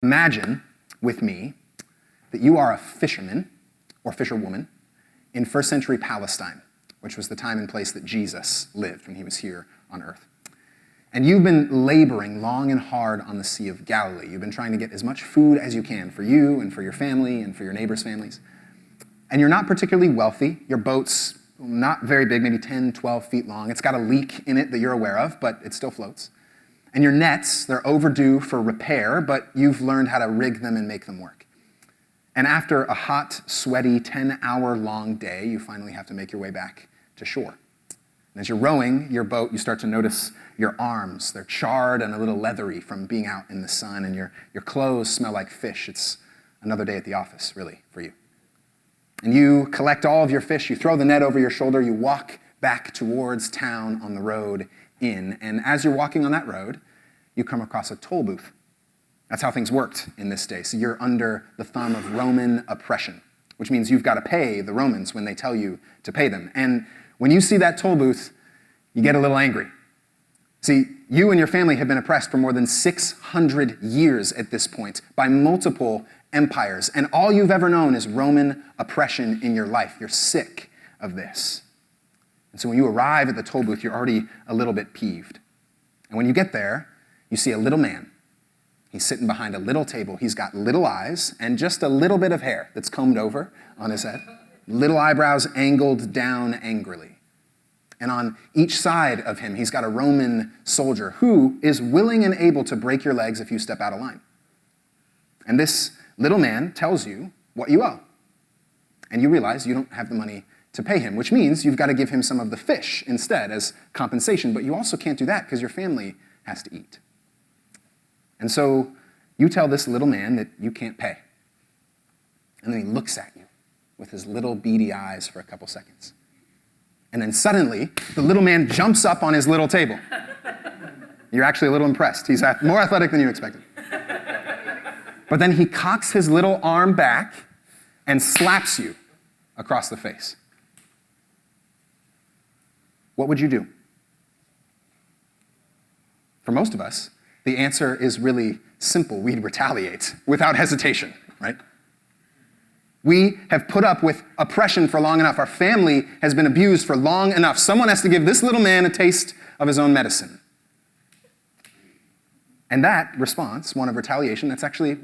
Imagine with me that you are a fisherman or fisherwoman in first century Palestine, which was the time and place that Jesus lived when he was here on earth. And you've been laboring long and hard on the Sea of Galilee. You've been trying to get as much food as you can for you and for your family and for your neighbors' families. And you're not particularly wealthy. Your boat's not very big, maybe 10, 12 feet long. It's got a leak in it that you're aware of, but it still floats. And your nets, they're overdue for repair, but you've learned how to rig them and make them work. And after a hot, sweaty, 10-hour-long day, you finally have to make your way back to shore. And as you're rowing your boat, you start to notice your arms. They're charred and a little leathery from being out in the sun, and your clothes smell like fish. It's another day at the office, really, for you. And you collect all of your fish, you throw the net over your shoulder, you walk back towards town on the road in, and as you're walking on that road, you come across a toll booth. That's how things worked in this day. So you're under the thumb of Roman oppression, which means you've got to pay the Romans when they tell you to pay them. And when you see that toll booth, you get a little angry. See, you and your family have been oppressed for more than 600 years at this point by multiple empires, and all you've ever known is Roman oppression in your life. You're sick of this. And so when you arrive at the toll booth, you're already a little bit peeved. And when you get there, you see a little man. He's sitting behind a little table. He's got little eyes and just a little bit of hair that's combed over on his head. Little eyebrows angled down angrily. And on each side of him, he's got a Roman soldier who is willing and able to break your legs if you step out of line. And this little man tells you what you owe. And you realize you don't have the money to pay him, which means you've got to give him some of the fish instead as compensation, but you also can't do that because your family has to eat. And so you tell this little man that you can't pay. And then he looks at you with his little beady eyes for a couple seconds. And then suddenly, the little man jumps up on his little table. You're actually a little impressed. He's more athletic than you expected. But then he cocks his little arm back and slaps you across the face. What would you do? For most of us, the answer is really simple. We'd retaliate without hesitation, right? We have put up with oppression for long enough. Our family has been abused for long enough. Someone has to give this little man a taste of his own medicine. And that response, one of retaliation, that's actually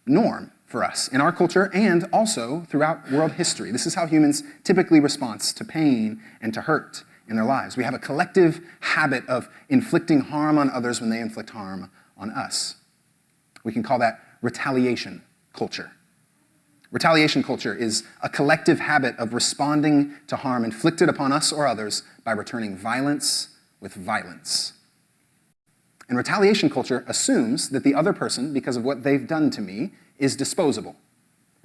norm for us in our culture and also throughout world history. This is how humans typically respond to pain and to hurt in their lives. We have a collective habit of inflicting harm on others when they inflict harm on us. We can call that retaliation culture. Retaliation culture is a collective habit of responding to harm inflicted upon us or others by returning violence with violence. And retaliation culture assumes that the other person, because of what they've done to me, is disposable.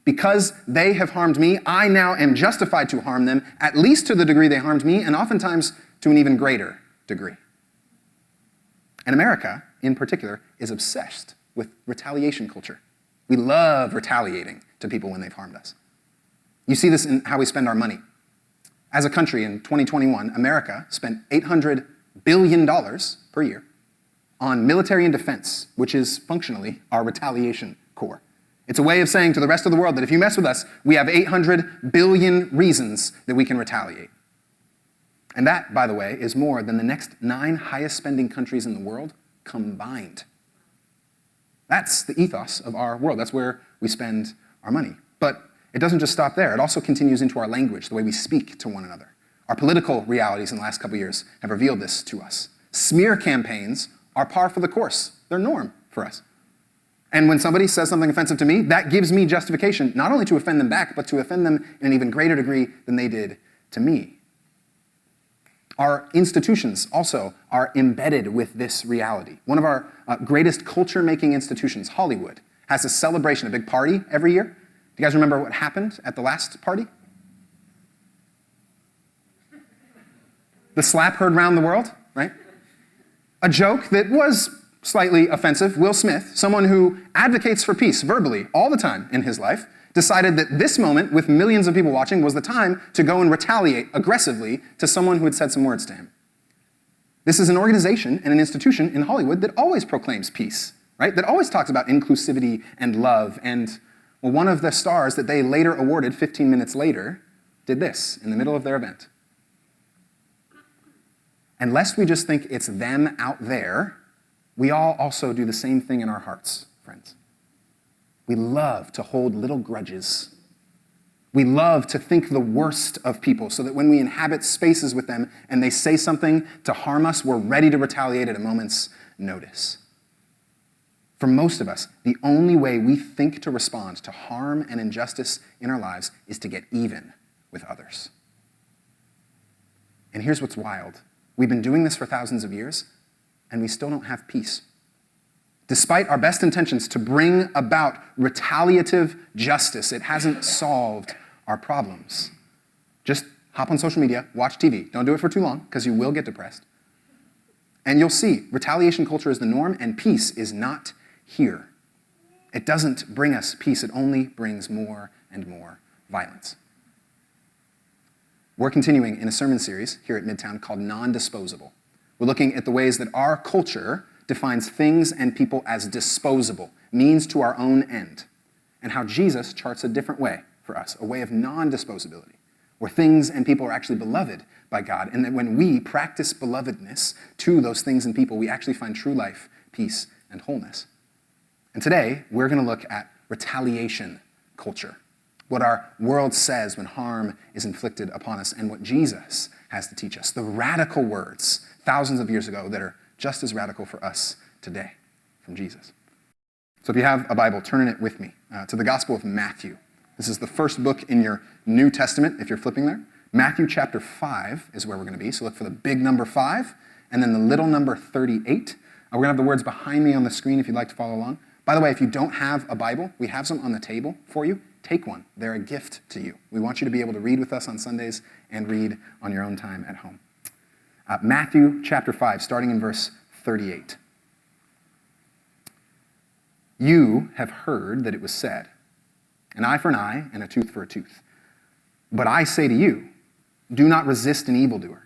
Because they have harmed me, I now am justified to harm them, at least to the degree they harmed me, and oftentimes to an even greater degree. And America, in particular, is obsessed with retaliation culture. We love retaliating to people when they've harmed us. You see this in how we spend our money. As a country in 2021, America spent $800 billion per year on military and defense, which is functionally our retaliation core. It's a way of saying to the rest of the world that if you mess with us, we have 800 billion reasons that we can retaliate. And that, by the way, is more than the next 9 highest spending countries in the world combined. That's the ethos of our world. That's where we spend our money. But it doesn't just stop there. It also continues into our language, the way we speak to one another. Our political realities in the last couple of years have revealed this to us. Smear campaigns are par for the course. They're norm for us. And when somebody says something offensive to me, that gives me justification, not only to offend them back, but to offend them in an even greater degree than they did to me. Our institutions also are embedded with this reality. One of our greatest culture-making institutions, Hollywood, has a celebration, a big party every year. Do you guys remember what happened at the last party? The slap heard round the world, right? A joke that was slightly offensive. Will Smith, someone who advocates for peace verbally all the time in his life, decided that this moment, with millions of people watching, was the time to go and retaliate aggressively to someone who had said some words to him. This is an organization and an institution in Hollywood that always proclaims peace right? That always talks about inclusivity and love. And well, one of the stars that they later awarded 15 minutes later did this in the middle of their event. And lest we just think it's them out there, we all also do the same thing in our hearts, friends. We love to hold little grudges. We love to think the worst of people so that when we inhabit spaces with them and they say something to harm us, we're ready to retaliate at a moment's notice. For most of us, the only way we think to respond to harm and injustice in our lives is to get even with others. And here's what's wild. We've been doing this for thousands of years, and we still don't have peace. Despite our best intentions to bring about retaliative justice, it hasn't solved our problems. Just hop on social media, watch TV. Don't do it for too long, because you will get depressed. And you'll see, retaliation culture is the norm, and peace is not here. It doesn't bring us peace. It only brings more and more violence. We're continuing in a sermon series here at Midtown called Non-Disposable. We're looking at the ways that our culture defines things and people as disposable, means to our own end, and how Jesus charts a different way for us, a way of non-disposability, where things and people are actually beloved by God, and that when we practice belovedness to those things and people, we actually find true life, peace, and wholeness. And today, we're going to look at retaliation culture, what our world says when harm is inflicted upon us, and what Jesus has to teach us, the radical words thousands of years ago that are just as radical for us today from Jesus. So if you have a Bible, turn in it with me to the Gospel of Matthew. This is the first book in your New Testament, if you're flipping there. Matthew chapter 5 is where we're going to be, so look for the big number 5, and then the little number 38. We're going to have the words behind me on the screen if you'd like to follow along. By the way, if you don't have a Bible, we have some on the table for you. Take one. They're a gift to you. We want you to be able to read with us on Sundays and read on your own time at home. Matthew chapter 5, starting in verse 38. You have heard that it was said, an eye for an eye and a tooth for a tooth. But I say to you, do not resist an evildoer.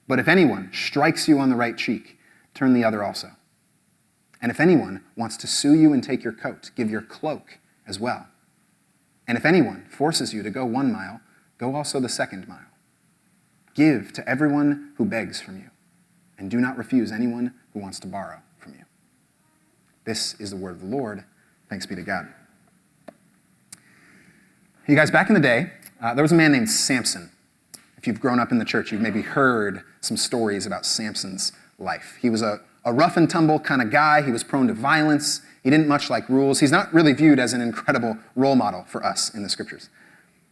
But if anyone strikes you on the right cheek, turn the other also. And if anyone wants to sue you and take your coat, give your cloak as well. And if anyone forces you to go 1 mile, go also the 2nd mile. Give to everyone who begs from you, and do not refuse anyone who wants to borrow from you. This is the word of the Lord. Thanks be to God. You guys, back in the day, there was a man named Samson. If you've grown up in the church, you've maybe heard some stories about Samson's life. He was a rough and tumble kind of guy. He was prone to violence. He didn't much like rules. He's not really viewed as an incredible role model for us in the scriptures.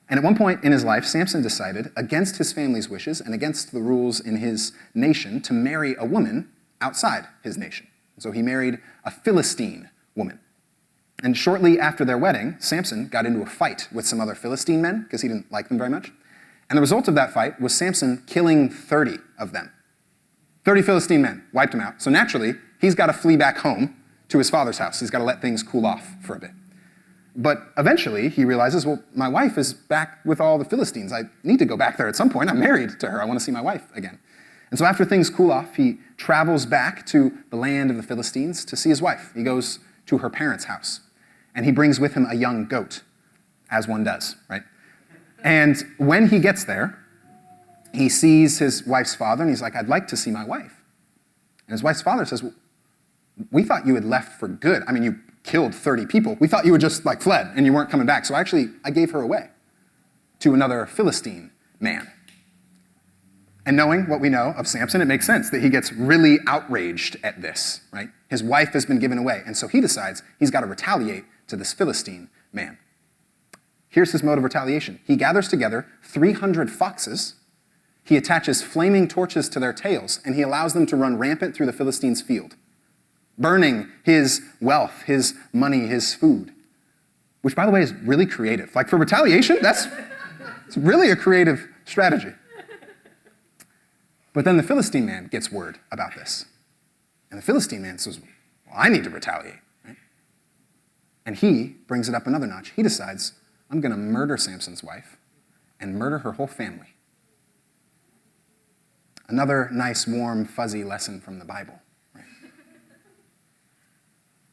And at one point in his life, Samson decided, against his family's wishes and against the rules in his nation, to marry a woman outside his nation. So he married a Philistine woman. And shortly after their wedding, Samson got into a fight with some other Philistine men because he didn't like them very much. And the result of that fight was Samson killing 30 of them. 30 Philistine men, wiped him out. So naturally, he's got to flee back home to his father's house. He's got to let things cool off for a bit. But eventually, he realizes, well, my wife is back with all the Philistines. I need to go back there at some point. I'm married to her. I want to see my wife again. And so after things cool off, he travels back to the land of the Philistines to see his wife. He goes to her parents' house. And he brings with him a young goat, as one does, right? And when he gets there, he sees his wife's father, and he's like, I'd like to see my wife. And his wife's father says, well, we thought you had left for good. I mean, you killed 30 people. We thought you had just fled and you weren't coming back. So actually, I gave her away to another Philistine man. And knowing what we know of Samson, it makes sense that he gets really outraged at this, right? His wife has been given away. And so he decides he's got to retaliate to this Philistine man. Here's his mode of retaliation. He gathers together 300 foxes. He attaches flaming torches to their tails, and he allows them to run rampant through the Philistines' field, burning his wealth, his money, his food, which, by the way, is really creative. For retaliation, it's really a creative strategy. But then the Philistine man gets word about this. And the Philistine man says, well, I need to retaliate. Right? And he brings it up another notch. He decides, I'm going to murder Samson's wife and murder her whole family. Another nice, warm, fuzzy lesson from the Bible. Right?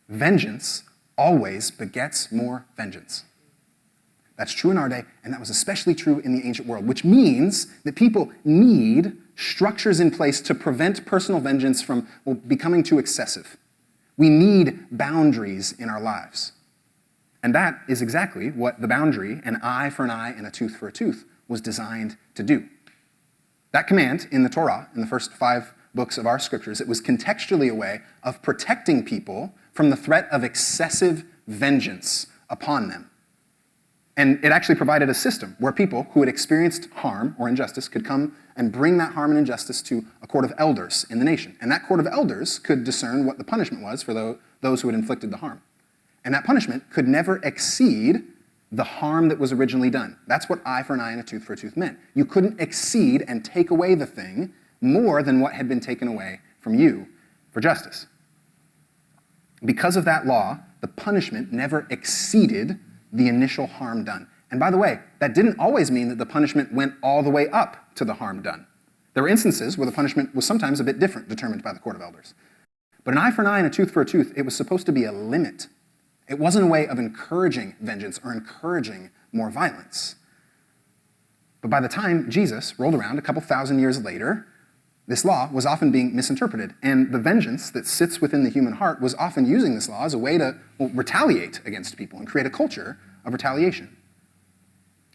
vengeance always begets more vengeance. That's true in our day, and that was especially true in the ancient world, which means that people need structures in place to prevent personal vengeance from becoming too excessive. We need boundaries in our lives. And that is exactly what the boundary, an eye for an eye and a tooth for a tooth, was designed to do. That command in the Torah, in the first 5 books of our scriptures, it was contextually a way of protecting people from the threat of excessive vengeance upon them. And it actually provided a system where people who had experienced harm or injustice could come and bring that harm and injustice to a court of elders in the nation. And that court of elders could discern what the punishment was for those who had inflicted the harm. And that punishment could never exceed the harm that was originally done. That's what eye for an eye and a tooth for a tooth meant. You couldn't exceed and take away the thing more than what had been taken away from you for justice. Because of that law, the punishment never exceeded the initial harm done. And by the way, that didn't always mean that the punishment went all the way up to the harm done. There were instances where the punishment was sometimes a bit different, determined by the court of elders. But an eye for an eye and a tooth for a tooth, it was supposed to be a limit. It wasn't a way of encouraging vengeance or encouraging more violence. But by the time Jesus rolled around a couple thousand years later, this law was often being misinterpreted, and the vengeance that sits within the human heart was often using this law as a way to retaliate against people and create a culture of retaliation.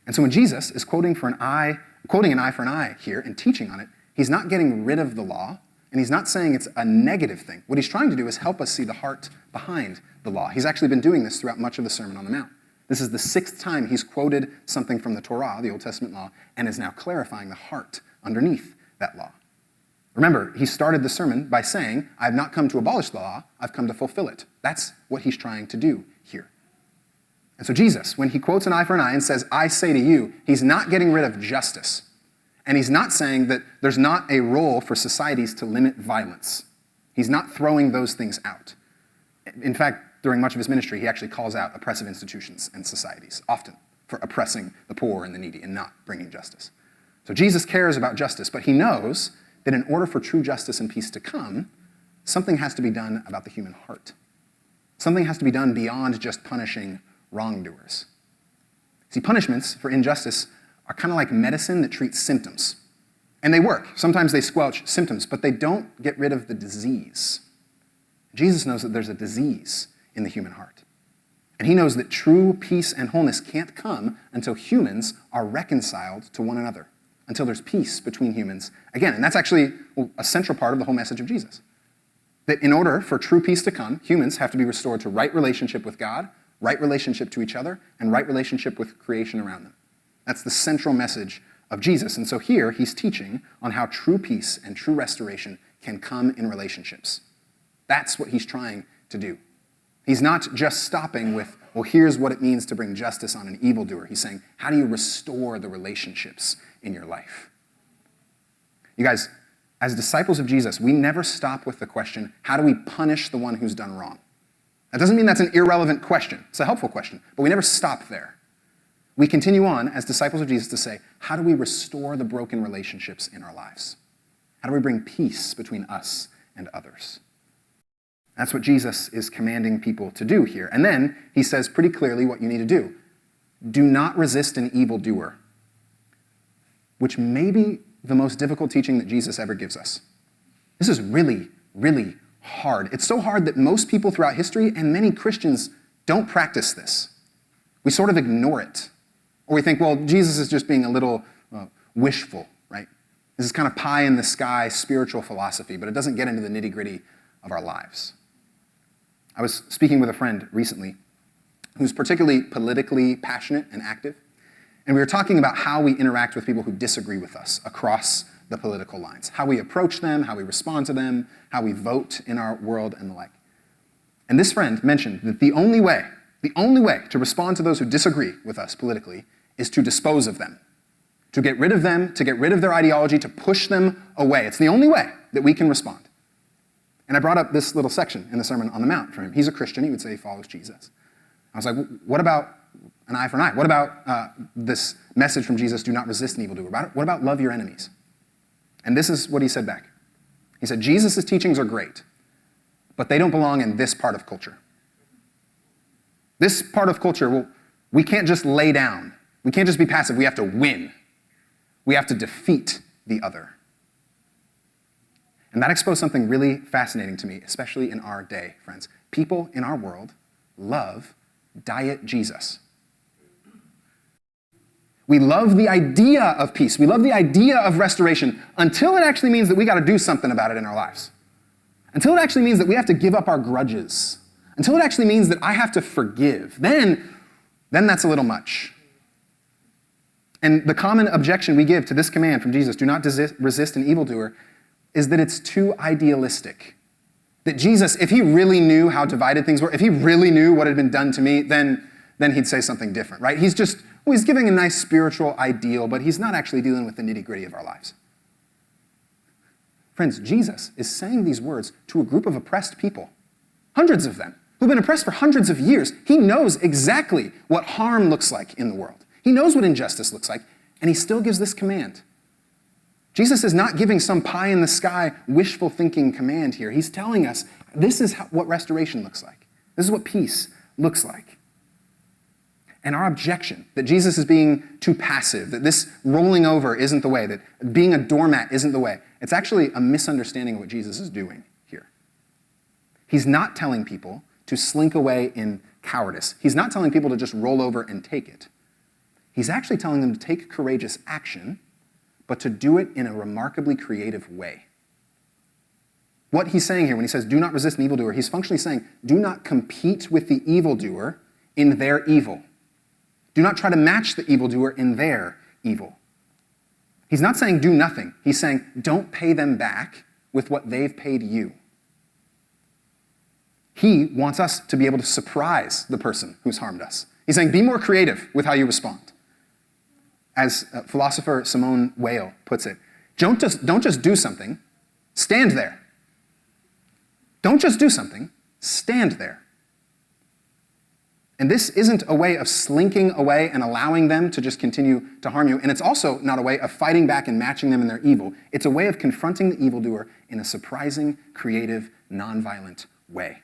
And so when Jesus is quoting an eye for an eye here and teaching on it, he's not getting rid of the law, and he's not saying it's a negative thing. What he's trying to do is help us see the heart behind the law. He's actually been doing this throughout much of the Sermon on the Mount. This is the 6th time he's quoted something from the Torah, the Old Testament law, and is now clarifying the heart underneath that law. Remember, he started the sermon by saying, I've not come to abolish the law, I've come to fulfill it. That's what he's trying to do here. And so Jesus, when he quotes an eye for an eye and says, I say to you, he's not getting rid of justice. And he's not saying that there's not a role for societies to limit violence. He's not throwing those things out. In fact, during much of his ministry, he actually calls out oppressive institutions and societies, often for oppressing the poor and the needy and not bringing justice. So Jesus cares about justice, but he knows that in order for true justice and peace to come, something has to be done about the human heart. Something has to be done beyond just punishing wrongdoers. See, punishments for injustice are kind of like medicine that treats symptoms. And they work. Sometimes they squelch symptoms, but they don't get rid of the disease. Jesus knows that there's a disease in the human heart. And he knows that true peace and wholeness can't come until humans are reconciled to one another, until there's peace between humans again. And that's actually a central part of the whole message of Jesus. That in order for true peace to come, humans have to be restored to right relationship with God, right relationship to each other, and right relationship with creation around them. That's the central message of Jesus. And so here he's teaching on how true peace and true restoration can come in relationships. That's what he's trying to do. He's not just stopping with, well, here's what it means to bring justice on an evildoer. He's saying, how do you restore the relationships in your life? You guys, as disciples of Jesus, we never stop with the question, how do we punish the one who's done wrong? That doesn't mean that's an irrelevant question. It's a helpful question, but we never stop there. We continue on as disciples of Jesus to say, how do we restore the broken relationships in our lives? How do we bring peace between us and others? That's what Jesus is commanding people to do here. And then he says pretty clearly what you need to do. Do not resist an evildoer, which may be the most difficult teaching that Jesus ever gives us. This is really, really hard. It's so hard that most people throughout history and many Christians don't practice this. We sort of ignore it. Or we think, well, Jesus is just being a little wishful, right? This is kind of pie in the sky spiritual philosophy, but it doesn't get into the nitty-gritty of our lives. I was speaking with a friend recently who's particularly politically passionate and active, and we were talking about how we interact with people who disagree with us across the political lines, how we approach them, how we respond to them, how we vote in our world, and the like. And this friend mentioned that the only way to respond to those who disagree with us politically is to dispose of them, to get rid of them, to get rid of their ideology, to push them away. It's the only way that we can respond. And I brought up this little section in the Sermon on the Mount for him. He's a Christian. He would say he follows Jesus. I was like, what about an eye for an eye? What about this message from Jesus, do not resist an evildoer? What about love your enemies? And this is what he said back. He said, Jesus' teachings are great, but they don't belong in this part of culture. This part of culture, well, we can't just lay down. We can't just be passive. We have to win. We have to defeat the other. And that exposed something really fascinating to me, especially in our day, friends. People in our world love Diet Jesus. We love the idea of peace. We love the idea of restoration until it actually means that we got to do something about it in our lives. Until it actually means that we have to give up our grudges. Until it actually means that I have to forgive. Then that's a little much. And the common objection we give to this command from Jesus, do not resist an evildoer, is that it's too idealistic. That Jesus, if he really knew how divided things were, if he really knew what had been done to me, then he'd say something different, right? He's giving a nice spiritual ideal, but he's not actually dealing with the nitty-gritty of our lives. Friends, Jesus is saying these words to a group of oppressed people, hundreds of them, who've been oppressed for hundreds of years. He knows exactly what harm looks like in the world. He knows what injustice looks like, and he still gives this command. Jesus is not giving some pie-in-the-sky, wishful thinking command here. He's telling us this is what restoration looks like. This is what peace looks like. And our objection that Jesus is being too passive, that this rolling over isn't the way, that being a doormat isn't the way, it's actually a misunderstanding of what Jesus is doing here. He's not telling people to slink away in cowardice. He's not telling people to just roll over and take it. He's actually telling them to take courageous action, but to do it in a remarkably creative way. What he's saying here when he says, do not resist an evildoer, he's functionally saying, do not compete with the evildoer in their evil. Do not try to match the evildoer in their evil. He's not saying do nothing. He's saying don't pay them back with what they've paid you. He wants us to be able to surprise the person who's harmed us. He's saying be more creative with how you respond. As philosopher Simone Weil puts it, don't just do something, stand there. Don't just do something, stand there. And this isn't a way of slinking away and allowing them to just continue to harm you. And it's also not a way of fighting back and matching them in their evil. It's a way of confronting the evildoer in a surprising, creative, nonviolent way.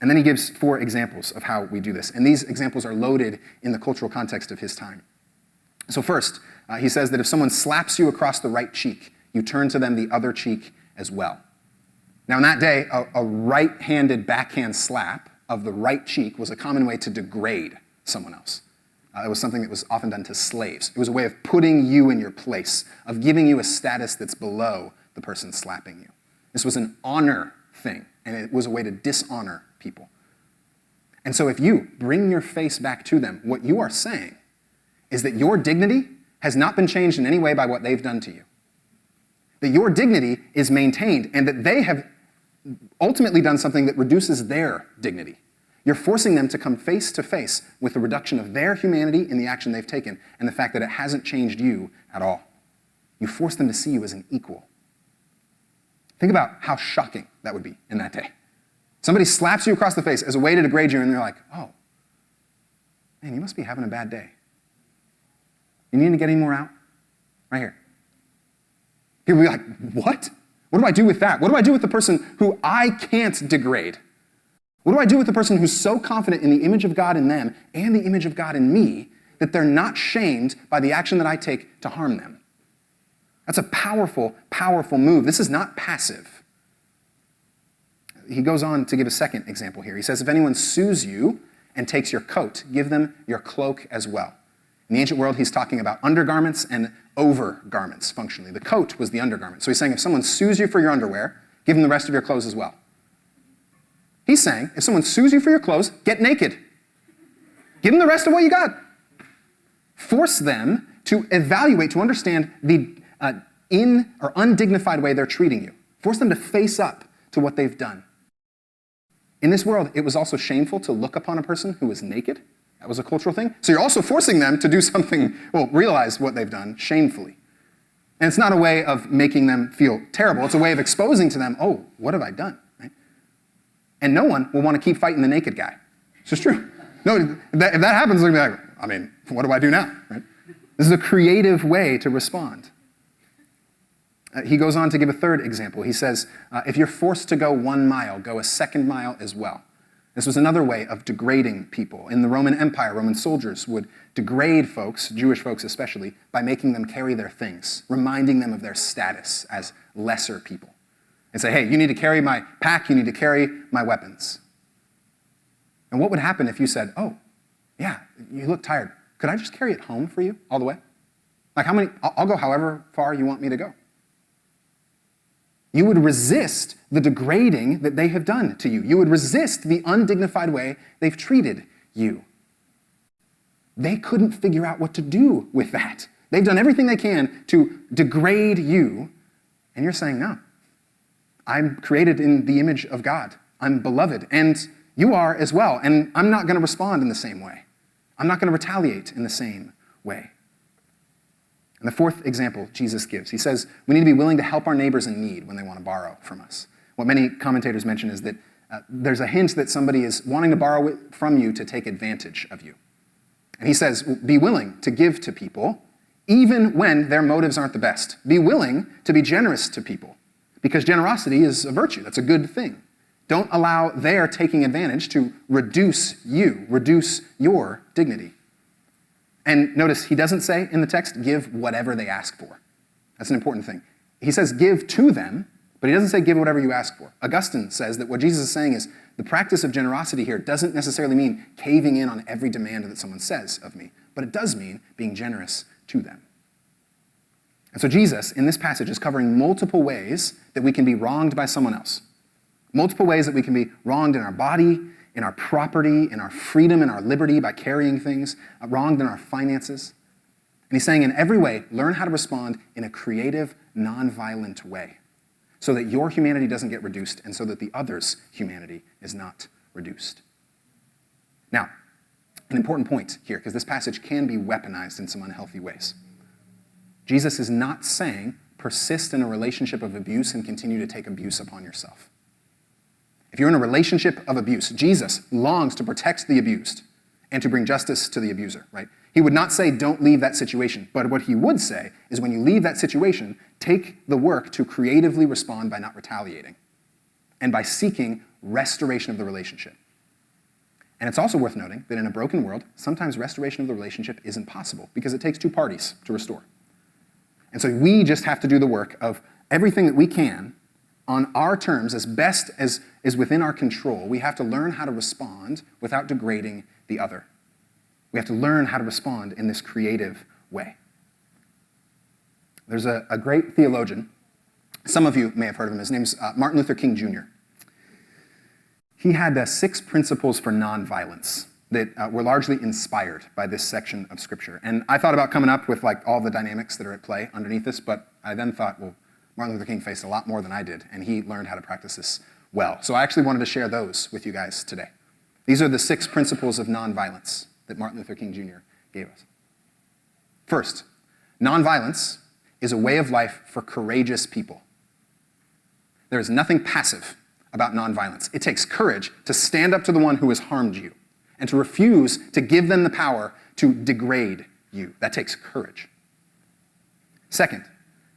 And then he gives 4 examples of how we do this. And these examples are loaded in the cultural context of his time. So first, he says that if someone slaps you across the right cheek, you turn to them the other cheek as well. Now in that day, a right-handed backhand slap of the right cheek was a common way to degrade someone else. It was something that was often done to slaves. It was a way of putting you in your place, of giving you a status that's below the person slapping you. This was an honor thing, and it was a way to dishonor people. And so if you bring your face back to them, what you are saying is that your dignity has not been changed in any way by what they've done to you. That your dignity is maintained and that they have ultimately done something that reduces their dignity. You're forcing them to come face to face with the reduction of their humanity in the action they've taken and the fact that it hasn't changed you at all. You force them to see you as an equal. Think about how shocking that would be in that day. Somebody slaps you across the face as a way to degrade you and they're like, oh, man, you must be having a bad day. You need to get any more out? Right here. People will be like, what? What do I do with that? What do I do with the person who I can't degrade? What do I do with the person who's so confident in the image of God in them and the image of God in me that they're not shamed by the action that I take to harm them? That's a powerful, powerful move. This is not passive. He goes on to give a second example here. He says, if anyone sues you and takes your coat, give them your cloak as well. In the ancient world, he's talking about undergarments and overgarments, functionally. The coat was the undergarment. So he's saying if someone sues you for your underwear, give them the rest of your clothes as well. He's saying if someone sues you for your clothes, get naked. Give them the rest of what you got. Force them to evaluate, to understand the in or undignified way they're treating you. Force them to face up to what they've done. In this world, it was also shameful to look upon a person who was naked. That was a cultural thing. So you're also forcing them to do something, realize what they've done shamefully. And it's not a way of making them feel terrible. It's a way of exposing to them, oh, what have I done? Right? And no one will want to keep fighting the naked guy. It's just true. No, if that happens, they'll be like, I mean, what do I do now? Right? This is a creative way to respond. He goes on to give a third example. He says, if you're forced to go 1 mile, go a second mile as well. This was another way of degrading people. In the Roman Empire, Roman soldiers would degrade folks, Jewish folks especially, by making them carry their things, reminding them of their status as lesser people. And say, hey, you need to carry my pack, you need to carry my weapons. And what would happen if you said, oh, yeah, you look tired. Could I just carry it home for you all the way? Like I'll go however far you want me to go. You would resist the degrading that they have done to you. You would resist the undignified way they've treated you. They couldn't figure out what to do with that. They've done everything they can to degrade you, and you're saying, no, I'm created in the image of God. I'm beloved, and you are as well, and I'm not going to respond in the same way. I'm not going to retaliate in the same way. And the fourth example Jesus gives, he says we need to be willing to help our neighbors in need when they want to borrow from us. What many commentators mention is that there's a hint that somebody is wanting to borrow from you to take advantage of you. And he says, be willing to give to people even when their motives aren't the best. Be willing to be generous to people because generosity is a virtue. That's a good thing. Don't allow their taking advantage to reduce you, reduce your dignity. And notice, he doesn't say in the text, give whatever they ask for. That's an important thing. He says give to them, but he doesn't say give whatever you ask for. Augustine says that what Jesus is saying is the practice of generosity here doesn't necessarily mean caving in on every demand that someone says of me, but it does mean being generous to them. And so Jesus, in this passage, is covering multiple ways that we can be wronged by someone else. Multiple ways that we can be wronged in our body, in our property, in our freedom, in our liberty by carrying things, wronged in our finances. And he's saying in every way, learn how to respond in a creative, nonviolent way so that your humanity doesn't get reduced and so that the other's humanity is not reduced. Now, an important point here, because this passage can be weaponized in some unhealthy ways. Jesus is not saying persist in a relationship of abuse and continue to take abuse upon yourself. If you're in a relationship of abuse, Jesus longs to protect the abused and to bring justice to the abuser, right? He would not say, don't leave that situation. But what he would say is when you leave that situation, take the work to creatively respond by not retaliating and by seeking restoration of the relationship. And it's also worth noting that in a broken world, sometimes restoration of the relationship isn't possible because it takes two parties to restore. And so we just have to do the work of everything that we can on our terms, as best as is within our control. We have to learn how to respond without degrading the other. We have to learn how to respond in this creative way. There's a great theologian. Some of you may have heard of him. His name's Martin Luther King Jr. He had 6 principles for nonviolence that were largely inspired by this section of Scripture. And I thought about coming up with like all the dynamics that are at play underneath this, but I then thought, well, Martin Luther King faced a lot more than I did, and he learned how to practice this well. So I actually wanted to share those with you guys today. These are the 6 principles of nonviolence that Martin Luther King Jr. gave us. First, nonviolence is a way of life for courageous people. There is nothing passive about nonviolence. It takes courage to stand up to the one who has harmed you and to refuse to give them the power to degrade you. That takes courage. Second,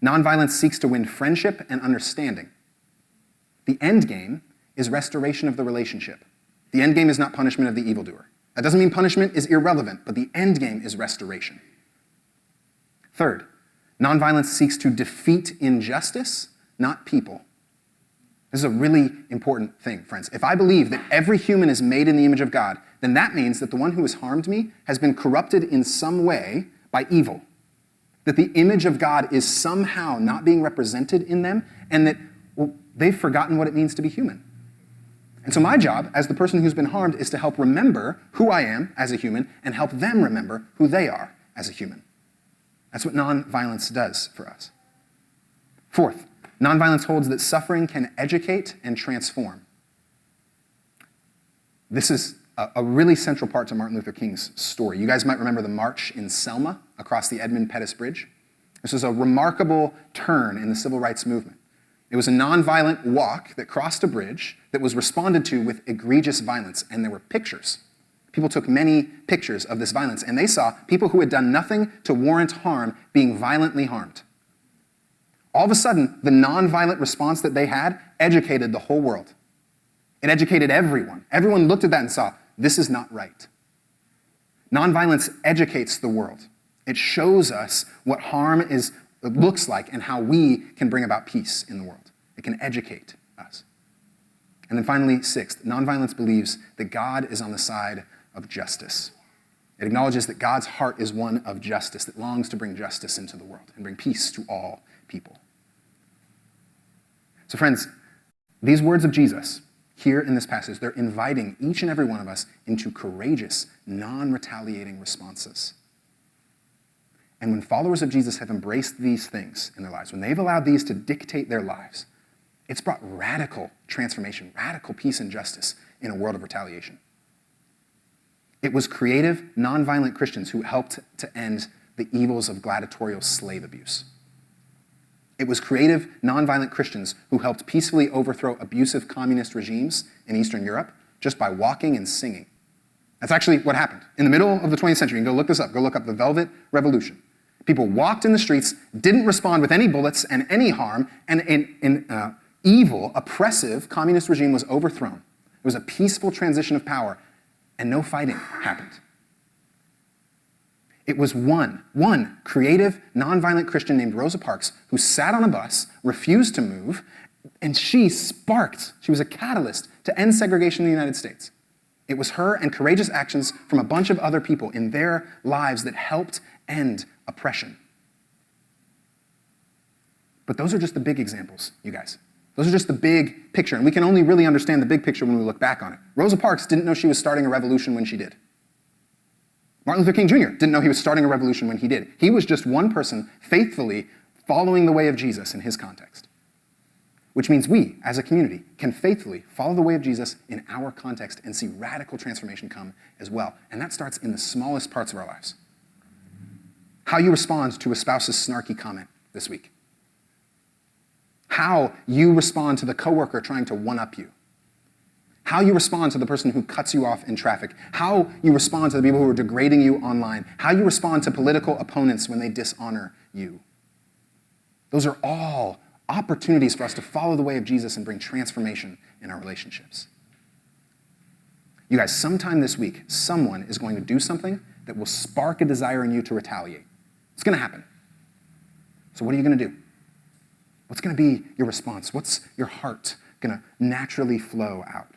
nonviolence seeks to win friendship and understanding. The end game is restoration of the relationship. The end game is not punishment of the evildoer. That doesn't mean punishment is irrelevant, but the end game is restoration. Third, nonviolence seeks to defeat injustice, not people. This is a really important thing, friends. If I believe that every human is made in the image of God, then that means that the one who has harmed me has been corrupted in some way by evil. That the image of God is somehow not being represented in them, and that they've forgotten what it means to be human. And so my job as the person who's been harmed is to help remember who I am as a human and help them remember who they are as a human. That's what nonviolence does for us. Fourth, nonviolence holds that suffering can educate and transform. This is a really central part to Martin Luther King's story. You guys might remember the march in Selma across the Edmund Pettus Bridge. This was a remarkable turn in the civil rights movement. It was a nonviolent walk that crossed a bridge that was responded to with egregious violence, and there were pictures. People took many pictures of this violence, and they saw people who had done nothing to warrant harm being violently harmed. All of a sudden, the nonviolent response that they had educated the whole world. It educated everyone. Everyone looked at that and saw, this is not right. Nonviolence educates the world. It shows us what harm looks like and how we can bring about peace in the world. It can educate us. And then finally, sixth, nonviolence believes that God is on the side of justice. It acknowledges that God's heart is one of justice, that longs to bring justice into the world and bring peace to all people. So friends, these words of Jesus here in this passage, they're inviting each and every one of us into courageous, non-retaliating responses. And when followers of Jesus have embraced these things in their lives, when they've allowed these to dictate their lives, it's brought radical transformation, radical peace and justice in a world of retaliation. It was creative, nonviolent Christians who helped to end the evils of gladiatorial slave abuse. It was creative, nonviolent Christians who helped peacefully overthrow abusive communist regimes in Eastern Europe just by walking and singing. That's actually what happened. In the middle of the 20th century, you can go look this up, go look up the Velvet Revolution. People walked in the streets, didn't respond with any bullets and any harm, and an evil, oppressive communist regime was overthrown. It was a peaceful transition of power, and no fighting happened. It was one creative, nonviolent Christian named Rosa Parks who sat on a bus, refused to move, and she was a catalyst to end segregation in the United States. It was her and courageous actions from a bunch of other people in their lives that helped end oppression. But those are just the big examples, you guys. Those are just the big picture, and we can only really understand the big picture when we look back on it. Rosa Parks didn't know she was starting a revolution when she did. Martin Luther King Jr. didn't know he was starting a revolution when he did. He was just one person faithfully following the way of Jesus in his context. Which means we, as a community, can faithfully follow the way of Jesus in our context and see radical transformation come as well. And that starts in the smallest parts of our lives. How you respond to a spouse's snarky comment this week. How you respond to the coworker trying to one-up you. How you respond to the person who cuts you off in traffic. How you respond to the people who are degrading you online. How you respond to political opponents when they dishonor you. Those are all opportunities for us to follow the way of Jesus and bring transformation in our relationships. You guys, sometime this week, someone is going to do something that will spark a desire in you to retaliate. It's going to happen. So what are you going to do? What's going to be your response? What's your heart going to naturally flow out?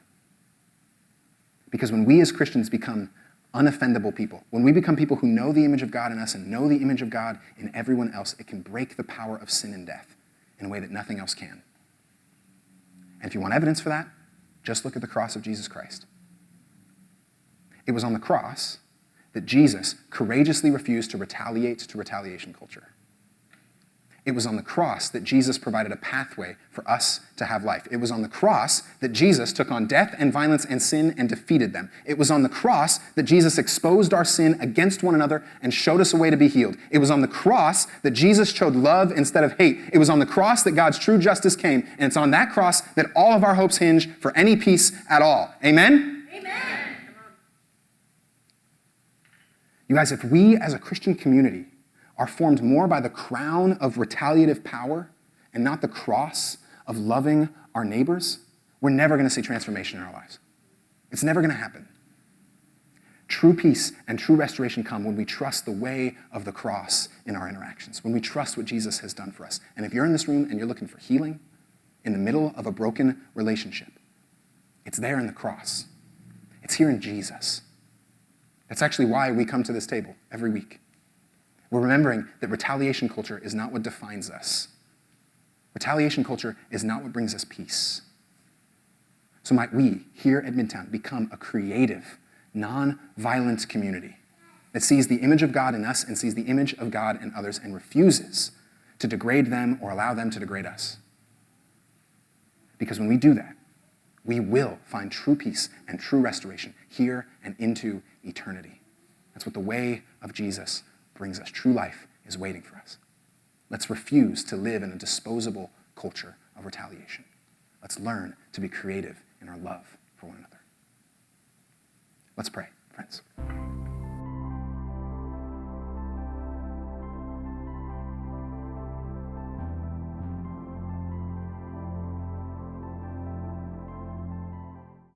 Because when we as Christians become unoffendable people, when we become people who know the image of God in us and know the image of God in everyone else, it can break the power of sin and death in a way that nothing else can. And if you want evidence for that, just look at the cross of Jesus Christ. It was on the cross that Jesus courageously refused to retaliate to retaliation culture. It was on the cross that Jesus provided a pathway for us to have life. It was on the cross that Jesus took on death and violence and sin and defeated them. It was on the cross that Jesus exposed our sin against one another and showed us a way to be healed. It was on the cross that Jesus showed love instead of hate. It was on the cross that God's true justice came, and it's on that cross that all of our hopes hinge for any peace at all. Amen? Amen. You guys, if we as a Christian community are formed more by the crown of retaliative power and not the cross of loving our neighbors, we're never going to see transformation in our lives. It's never going to happen. True peace and true restoration come when we trust the way of the cross in our interactions, when we trust what Jesus has done for us. And if you're in this room and you're looking for healing in the middle of a broken relationship, it's there in the cross. It's here in Jesus. That's actually why we come to this table every week. We're remembering that retaliation culture is not what defines us. Retaliation culture is not what brings us peace. So might we, here at Midtown, become a creative, non-violent community that sees the image of God in us and sees the image of God in others and refuses to degrade them or allow them to degrade us. Because when we do that, we will find true peace and true restoration here and into eternity. That's what the way of Jesus brings us. True life is waiting for us. Let's refuse to live in a disposable culture of retaliation. Let's learn to be creative in our love for one another. Let's pray, friends.